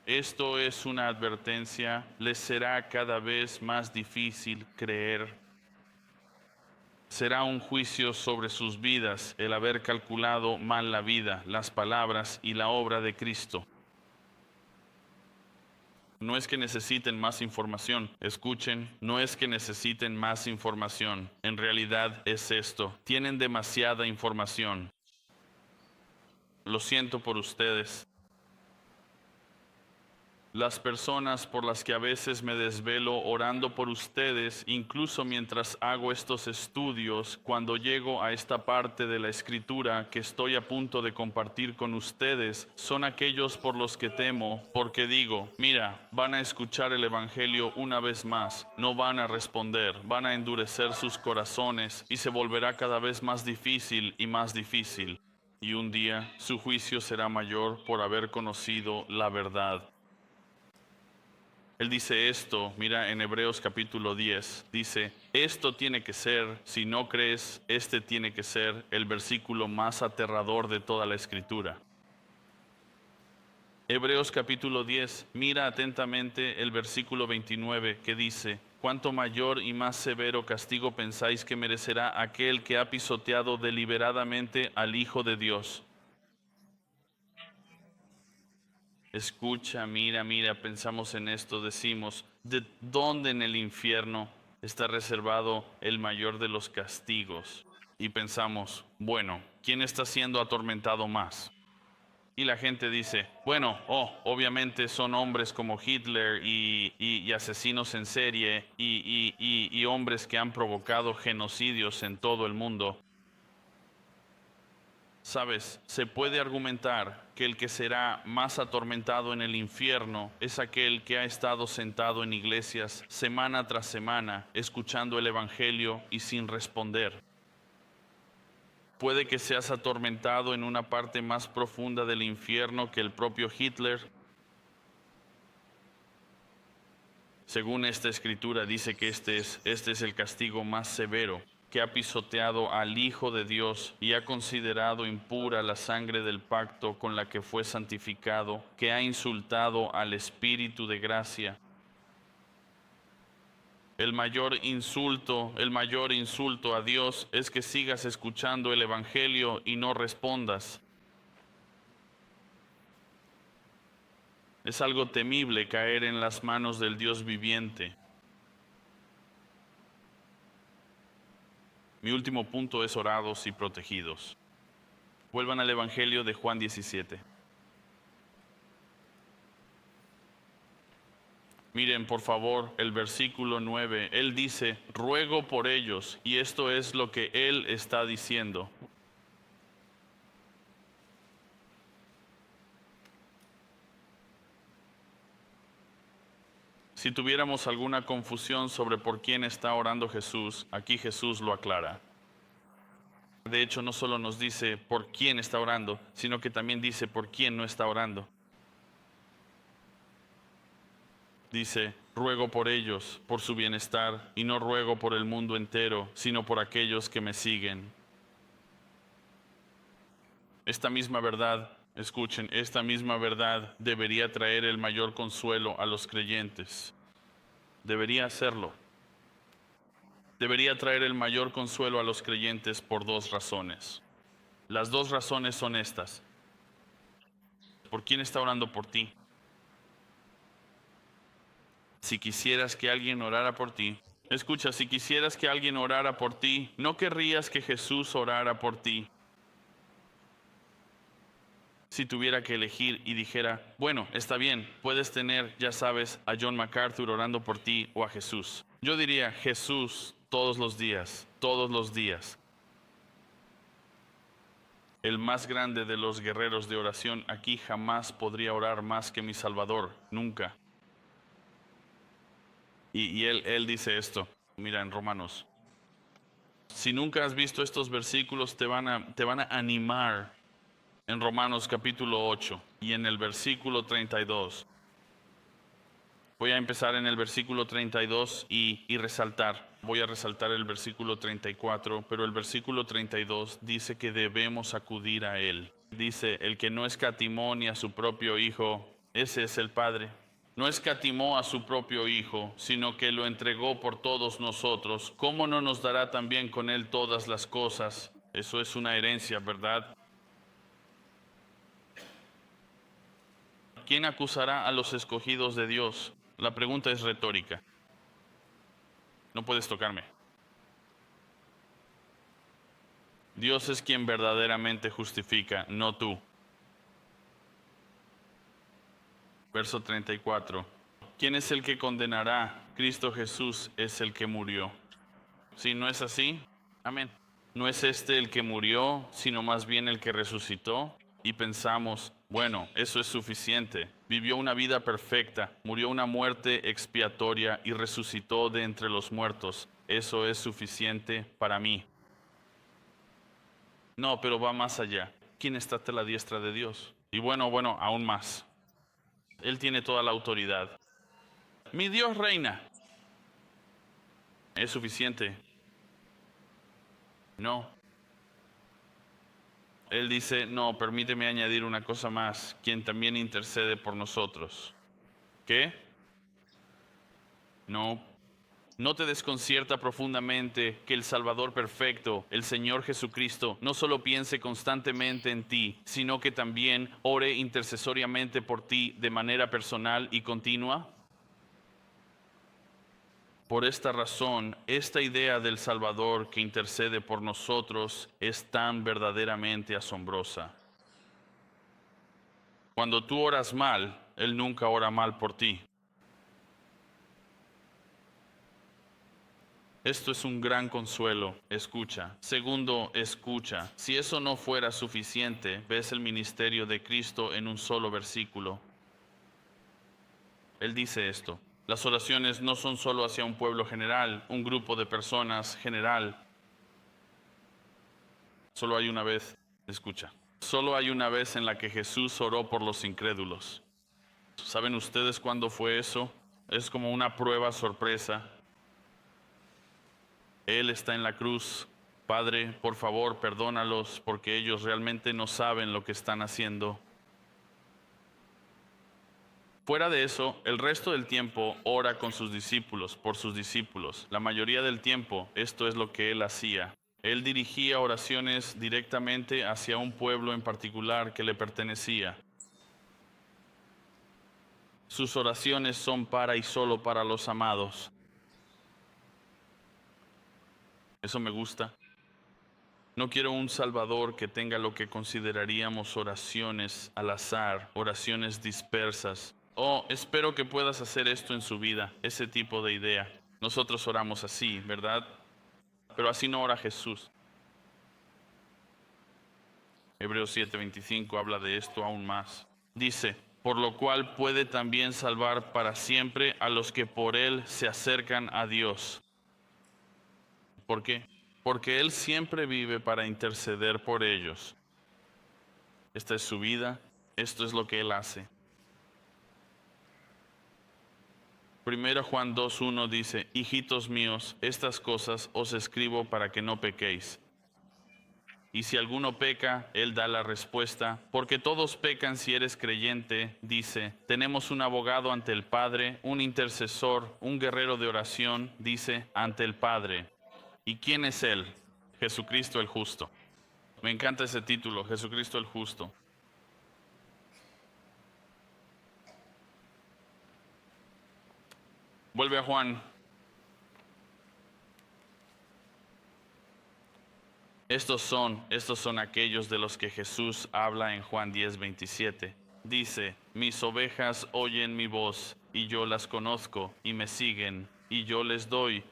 Speaker 1: Esto es una advertencia, les será cada vez más difícil creer. Será un juicio sobre sus vidas el haber calculado mal la vida, las palabras y la obra de Cristo. No es que necesiten más información, escuchen, no es que necesiten más información, en realidad es esto, tienen demasiada información. Lo siento por ustedes. Las personas por las que a veces me desvelo orando por ustedes, incluso mientras hago estos estudios, cuando llego a esta parte de la escritura que estoy a punto de compartir con ustedes, son aquellos por los que temo, porque digo, mira, van a escuchar el Evangelio una vez más, no van a responder, van a endurecer sus corazones y se volverá cada vez más difícil y más difícil. Y un día su juicio será mayor por haber conocido la verdad. Él dice esto, mira en Hebreos capítulo 10, dice, esto tiene que ser, si no crees, este tiene que ser el versículo más aterrador de toda la escritura. Hebreos capítulo 10, mira atentamente el versículo 29 que dice, ¿cuánto mayor y más severo castigo pensáis que merecerá aquel que ha pisoteado deliberadamente al Hijo de Dios? Escucha, mira, pensamos en esto, decimos, ¿de dónde en el infierno está reservado el mayor de los castigos? Y pensamos, bueno, ¿quién está siendo atormentado más? Y la gente dice, bueno, obviamente son hombres como Hitler y asesinos en serie y hombres que han provocado genocidios en todo el mundo. Sabes, se puede argumentar que el que será más atormentado en el infierno es aquel que ha estado sentado en iglesias semana tras semana, escuchando el Evangelio y sin responder. Puede que seas atormentado en una parte más profunda del infierno que el propio Hitler. Según esta escritura dice que este es el castigo más severo, que ha pisoteado al Hijo de Dios y ha considerado impura la sangre del pacto con la que fue santificado, que ha insultado al Espíritu de gracia. El mayor insulto a Dios es que sigas escuchando el Evangelio y no respondas. Es algo temible caer en las manos del Dios viviente. Mi último punto es orados y protegidos. Vuelvan al Evangelio de Juan 17. Miren, por favor, el versículo 9. Él dice, ruego por ellos, y esto es lo que Él está diciendo. Si tuviéramos alguna confusión sobre por quién está orando Jesús, aquí Jesús lo aclara. De hecho, no solo nos dice por quién está orando, sino que también dice por quién no está orando. Dice, ruego por ellos, por su bienestar, y no ruego por el mundo entero, sino por aquellos que me siguen. Esta misma verdad, escuchen, esta misma verdad debería traer el mayor consuelo a los creyentes. Debería hacerlo. Debería traer el mayor consuelo a los creyentes por dos razones. Las dos razones son estas. ¿Por quién está orando por ti? Si quisieras que alguien orara por ti, escucha, si quisieras que alguien orara por ti, ¿no querrías que Jesús orara por ti? si tuviera que elegir y dijera, bueno, está bien, puedes tener, ya sabes, a John MacArthur orando por ti o a Jesús. Yo diría Jesús todos los días, todos los días. El más grande de los guerreros de oración aquí jamás podría orar más que mi Salvador, nunca. Y él dice esto, mira en Romanos. Si nunca has visto estos versículos, te van a animar en Romanos capítulo 8 y en el versículo 32. Voy a empezar en el versículo 32 y resaltar. Voy a resaltar el versículo 34, pero el versículo 32 dice que debemos acudir a Él. Dice, el que no escatimó ni a su propio Hijo, ese es el Padre. No escatimó a su propio Hijo, sino que lo entregó por todos nosotros. ¿Cómo no nos dará también con Él todas las cosas? Eso es una herencia, ¿verdad? ¿Quién acusará a los escogidos de Dios? La pregunta es retórica. No puedes tocarme. Dios es quien verdaderamente justifica, no tú. Verso 34. ¿Quién es el que condenará? Cristo Jesús es el que murió. Si no es así, amén. No es este el que murió, sino más bien el que resucitó. Y pensamos, bueno, eso es suficiente. Vivió una vida perfecta, murió una muerte expiatoria y resucitó de entre los muertos. Eso es suficiente para mí. No, pero va más allá. ¿Quién está a la diestra de Dios? Y bueno, aún más. Él tiene toda la autoridad. Mi Dios reina. ¿Es suficiente? No. Él dice, no, permíteme añadir una cosa más, quien también intercede por nosotros. ¿Qué? No. ¿No te desconcierta profundamente que el Salvador perfecto, el Señor Jesucristo, no solo piense constantemente en ti, sino que también ore intercesoriamente por ti de manera personal y continua? Por esta razón, esta idea del Salvador que intercede por nosotros es tan verdaderamente asombrosa. Cuando tú oras mal, Él nunca ora mal por ti. Esto es un gran consuelo, escucha. Segundo, escucha. Si eso no fuera suficiente, ves el ministerio de Cristo en un solo versículo. Él dice esto. Las oraciones no son solo hacia un pueblo general, un grupo de personas general. Solo hay una vez, escucha. Solo hay una vez en la que Jesús oró por los incrédulos. ¿Saben ustedes cuándo fue eso? Es como una prueba sorpresa. Él está en la cruz. Padre, por favor, perdónalos porque ellos realmente no saben lo que están haciendo. Fuera de eso, el resto del tiempo ora con sus discípulos, por sus discípulos. La mayoría del tiempo, esto es lo que él hacía. Él dirigía oraciones directamente hacia un pueblo en particular que le pertenecía. Sus oraciones son para y solo para los amados. Eso me gusta. No quiero un Salvador que tenga lo que consideraríamos oraciones al azar, oraciones dispersas. Oh, espero que puedas hacer esto en su vida, ese tipo de idea. Nosotros oramos así, ¿verdad? Pero así no ora Jesús. Hebreos 7:25 habla de esto aún más. Dice, por lo cual puede también salvar para siempre a los que por Él se acercan a Dios. ¿Por qué? Porque Él siempre vive para interceder por ellos. Esta es su vida, esto es lo que Él hace. 1 Juan 2:1 dice, hijitos míos, estas cosas os escribo para que no pequéis. Y si alguno peca, Él da la respuesta, porque todos pecan si eres creyente, dice, tenemos un abogado ante el Padre, un intercesor, un guerrero de oración, dice, ante el Padre. ¿Y quién es Él? Jesucristo el justo. Me encanta ese título, Jesucristo el justo. Vuelve a Juan. Estos son aquellos de los que Jesús habla en Juan 10:27. Dice, mis ovejas oyen mi voz, y yo las conozco, y me siguen, y yo les doy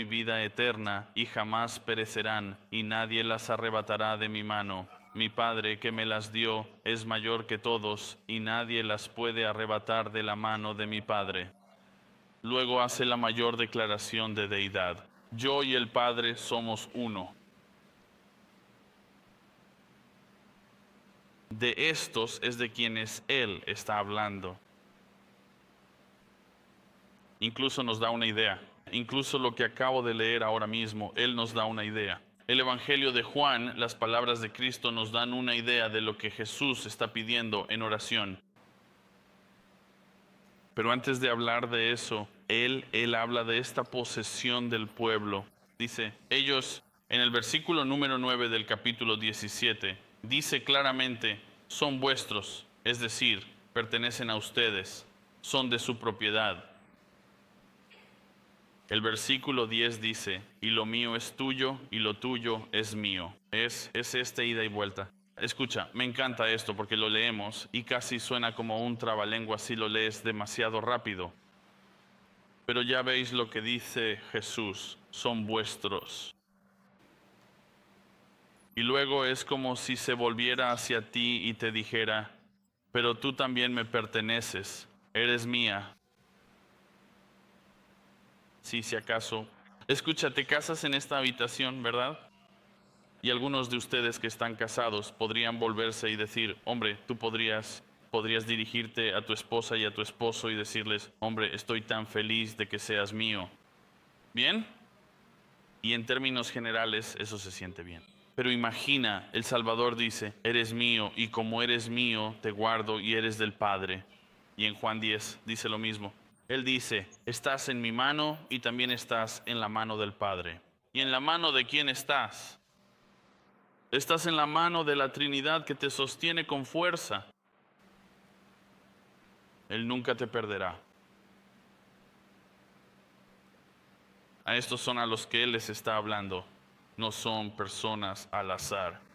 Speaker 1: vida eterna, y jamás perecerán, y nadie las arrebatará de mi mano. Mi Padre que me las dio es mayor que todos, y nadie las puede arrebatar de la mano de mi Padre. Luego hace la mayor declaración de deidad. Yo y el Padre somos uno. De estos es de quienes Él está hablando. Incluso nos da una idea. Incluso lo que acabo de leer ahora mismo, Él nos da una idea. El Evangelio de Juan, las palabras de Cristo nos dan una idea de lo que Jesús está pidiendo en oración. Pero antes de hablar de eso, Él habla de esta posesión del pueblo. Dice, ellos, en el versículo número 9 del capítulo 17, dice claramente, son vuestros, es decir, pertenecen a ustedes, son de su propiedad. El versículo 10 dice, y lo mío es tuyo y lo tuyo es mío. Es esta ida y vuelta. Escucha, me encanta esto porque lo leemos y casi suena como un trabalengua si lo lees demasiado rápido. Pero ya veis lo que dice Jesús, son vuestros. Y luego es como si se volviera hacia ti y te dijera, pero tú también me perteneces, eres mía. Si acaso. Escucha, te casas en esta habitación, ¿verdad? Y algunos de ustedes que están casados podrían volverse y decir, hombre, tú podrías dirigirte a tu esposa y a tu esposo y decirles, hombre, estoy tan feliz de que seas mío. ¿Bien? Y en términos generales eso se siente bien. Pero imagina, el Salvador dice, eres mío y como eres mío te guardo y eres del Padre. Y en Juan 10 dice lo mismo. Él dice, estás en mi mano y también estás en la mano del Padre. ¿Y en la mano de quién estás? Estás en la mano de la Trinidad que te sostiene con fuerza. Él nunca te perderá. A estos son a los que Él les está hablando. No son personas al azar.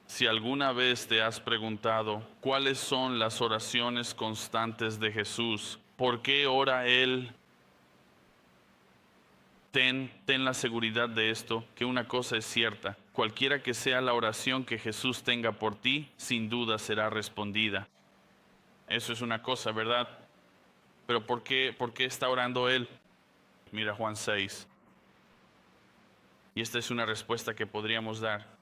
Speaker 1: Si alguna vez te has preguntado cuáles son las oraciones constantes de Jesús, ¿por qué ora Él? Ten la seguridad de esto, que una cosa es cierta, cualquiera que sea la oración que Jesús tenga por ti, sin duda será respondida. Eso es una cosa, ¿verdad? Pero por qué está orando Él? Mira Juan 6. Y esta es una respuesta que podríamos dar.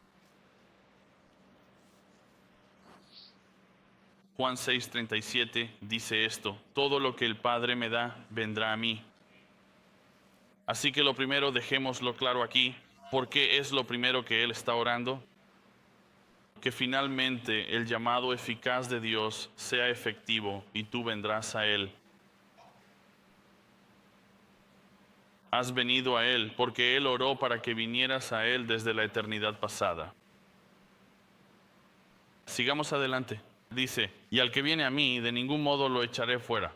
Speaker 1: Juan 6:37 dice esto, todo lo que el Padre me da, vendrá a mí. Así que lo primero, dejémoslo claro aquí, ¿por qué es lo primero que Él está orando? Que finalmente el llamado eficaz de Dios sea efectivo y tú vendrás a Él. Has venido a Él porque Él oró para que vinieras a Él desde la eternidad pasada. Sigamos adelante. Dice, y al que viene a mí, de ningún modo lo echaré fuera.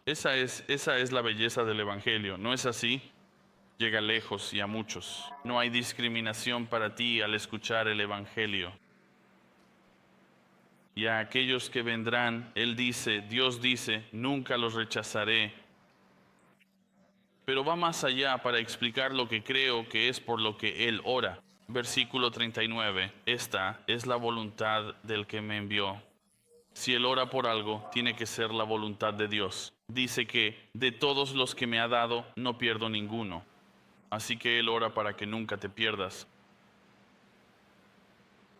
Speaker 1: Esa es la belleza del Evangelio, ¿no es así? Llega lejos y a muchos. No hay discriminación para ti al escuchar el Evangelio. Y a aquellos que vendrán, Dios dice, nunca los rechazaré. Pero va más allá para explicar lo que creo que es por lo que Él ora. Versículo 39. Esta es la voluntad del que me envió. Si Él ora por algo, tiene que ser la voluntad de Dios. Dice que de todos los que me ha dado, no pierdo ninguno. Así que Él ora para que nunca te pierdas.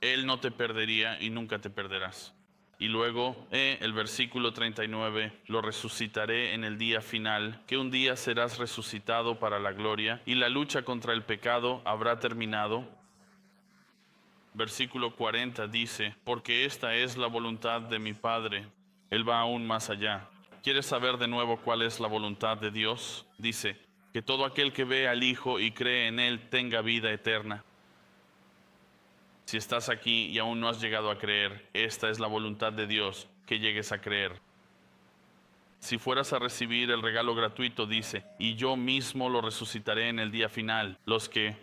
Speaker 1: Él no te perdería y nunca te perderás. Y luego, el versículo 39, lo resucitaré en el día final, que un día serás resucitado para la gloria, y la lucha contra el pecado habrá terminado. Versículo 40 dice, porque esta es la voluntad de mi Padre. Él va aún más allá. ¿Quieres saber de nuevo cuál es la voluntad de Dios? Dice, que todo aquel que ve al Hijo y cree en Él tenga vida eterna. Si estás aquí y aún no has llegado a creer, esta es la voluntad de Dios, que llegues a creer. Si fueras a recibir el regalo gratuito, dice, y yo mismo lo resucitaré en el día final, los que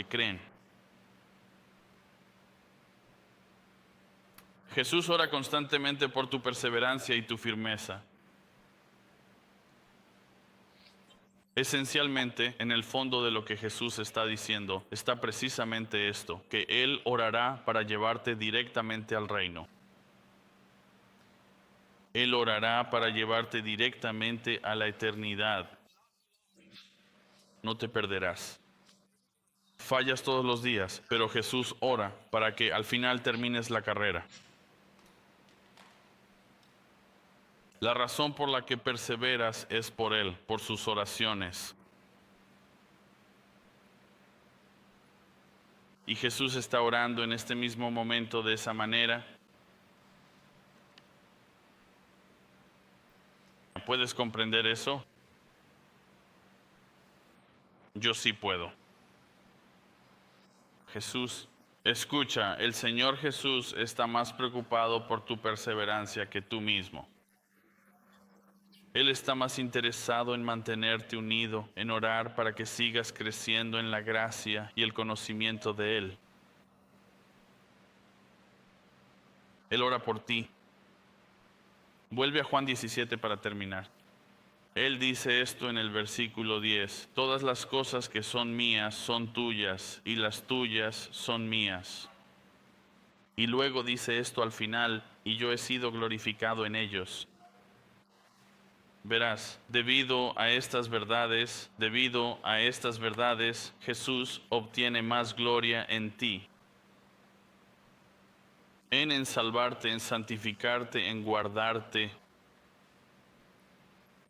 Speaker 1: creen. Jesús ora constantemente por tu perseverancia y tu firmeza. Esencialmente, en el fondo de lo que Jesús está diciendo, está precisamente esto, que Él orará para llevarte directamente al reino. Él orará para llevarte directamente a la eternidad. No te perderás. Fallas todos los días, pero Jesús ora para que al final termines la carrera. La razón por la que perseveras es por Él, por sus oraciones. Y Jesús está orando en este mismo momento de esa manera. ¿Puedes comprender eso? Yo sí puedo. Jesús, escucha, el Señor Jesús está más preocupado por tu perseverancia que tú mismo. Él está más interesado en mantenerte unido, en orar para que sigas creciendo en la gracia y el conocimiento de Él. Él ora por ti. Vuelve a Juan 17 para terminar. Él dice esto en el versículo 10. Todas las cosas que son mías son tuyas, y las tuyas son mías. Y luego dice esto al final, y yo he sido glorificado en ellos. Verás, debido a estas verdades, Jesús obtiene más gloria en ti. En salvarte, en santificarte, en guardarte.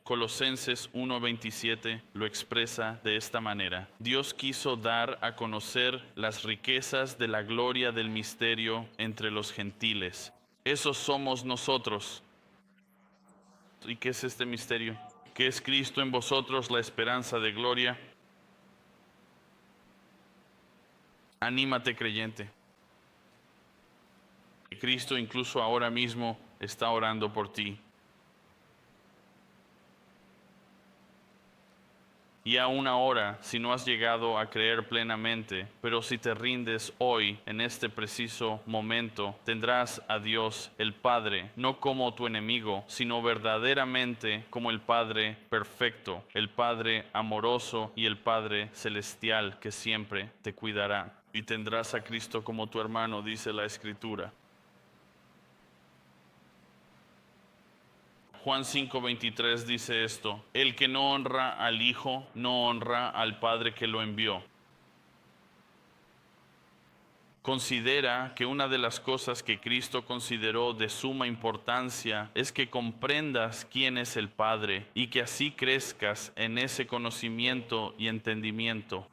Speaker 1: Colosenses 1:27 lo expresa de esta manera. Dios quiso dar a conocer las riquezas de la gloria del misterio entre los gentiles. Esos somos nosotros. ¿Y qué es este misterio? Que es Cristo en vosotros, la esperanza de gloria. Anímate, creyente. Cristo incluso ahora mismo está orando por ti. Y aún ahora, si no has llegado a creer plenamente, pero si te rindes hoy, en este preciso momento, tendrás a Dios el Padre, no como tu enemigo, sino verdaderamente como el Padre perfecto, el Padre amoroso y el Padre celestial que siempre te cuidará. Y tendrás a Cristo como tu hermano, dice la Escritura. Juan 5:23 dice esto: el que no honra al Hijo, no honra al Padre que lo envió. Considera que una de las cosas que Cristo consideró de suma importancia es que comprendas quién es el Padre y que así crezcas en ese conocimiento y entendimiento.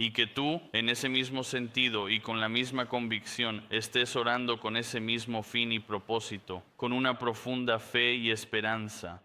Speaker 1: Y que tú, en ese mismo sentido y con la misma convicción, estés orando con ese mismo fin y propósito, con una profunda fe y esperanza,